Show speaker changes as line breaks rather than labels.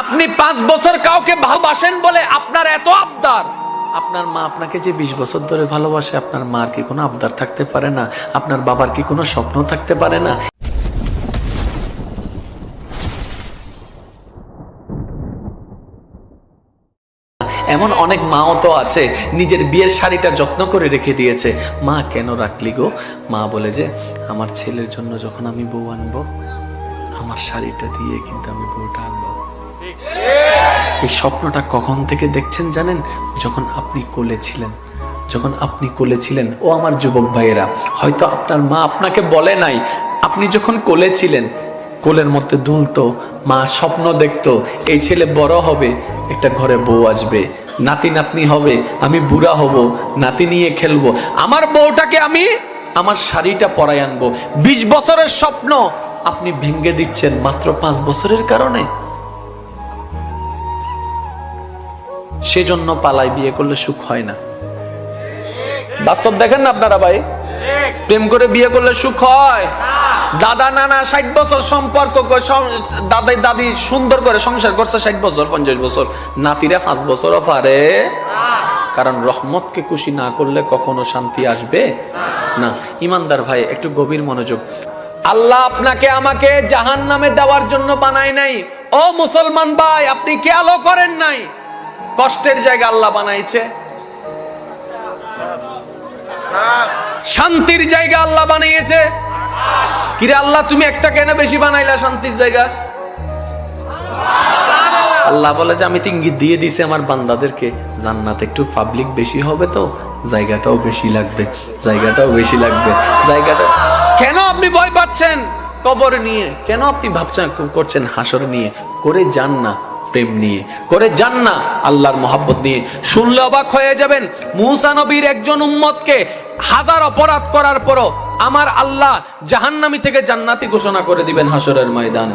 আপনি 5 বছর কাউকে ভালোবাসেন বলে আপনার এত আবদার, আপনার মা আপনাকে যে 20 বছর ধরে ভালোবাসে, আপনার মার কি কোনো আবদার থাকতে পারে না? আপনার বাবার কি কোনো স্বপ্ন থাকতে পারে না? এমন অনেক মাও তো আছে নিজের বিয়ের শাড়িটা যত্ন করে রেখে দিয়েছে। মা কেন রাখলি গো? মা বলে যে আমার ছেলের জন্য যখন আমি বউ আনবো, আমার শাড়িটা দিয়ে কিন্তু আমি বউটা আনবো। এই স্বপ্নটা কখন থেকে দেখছেন জানেন? যখন আপনি কোলে ছিলেন। যখন আপনি কোলে ছিলেন, ও আমার যুবক ভাইয়েরা, হয়তো আপনার মা আপনাকে বলে নাই, আপনি যখন কোলে ছিলেন, কোলের মধ্যে দুলতো, মা স্বপ্ন দেখতো এই ছেলে বড় হবে, একটা ঘরে বউ আসবে, নাতি নাতনি হবে, আমি বুড়া হব, নাতি নিয়ে খেলবো, আমার বউটাকে আমি আমার শাড়িটা পরাই আনবো। 20 বছরের স্বপ্ন আপনি ভেঙে দিচ্ছেন মাত্র 5 বছরের কারণে। সেজন্য পালাই বিয়ে করলে সুখ হয় না। বাস্তব দেখেন না আপনারা ভাই, প্রেম করে বিয়ে করলে সুখ হয়? দাদা নানা 60 বছর সম্পর্ক, দাদাই দাদি সুন্দর করে সংসার করছে 60 বছর 50 বছর, নাতিরা 5 বছরও পারে। কারণ রহমতকে খুশি না করলে কখনো শান্তি আসবে না। ইমানদার ভাই, একটু গভীর মনোযোগ। আল্লাহ আপনাকে আমাকে জাহান্নামে দেওয়ার জন্য বানায় নাই। ও মুসলমান ভাই, আপনি খেয়ালও করেন নাই কষ্টের জায়গা আল্লাহ বানাইছে, শান্তির জায়গা আল্লাহ বানিয়েছে। কিরে আল্লাহ, তুমি একটা কেন বেশি বানাইলা শান্তির জায়গা? আল্লাহ বলে যে আমি তো ইঙ্গিত দিয়ে দিছি আমার বান্দাদেরকে, জান্নাত একটু পাবলিক বেশি হবে, তো জায়গাটাও বেশি লাগবে, জায়গাটাও বেশি লাগবে, জায়গাটা। কেন আপনি ভয় পাচ্ছেন কবর নিয়ে? কেন আপনি ভাবছেন করছেন হাসর নিয়ে? করে যান না প্রেম নিয়ে, করে যান না আল্লাহর মহব্বত নিয়ে। শুনলে অবাক হয়ে যাবেন, মুসা নবীর একজন উম্মতকে 1000 অপরাধ করার পরও আমার আল্লাহ জাহান্নামী থেকে জান্নাতি ঘোষণা করে দিবেন হাসরের ময়দান।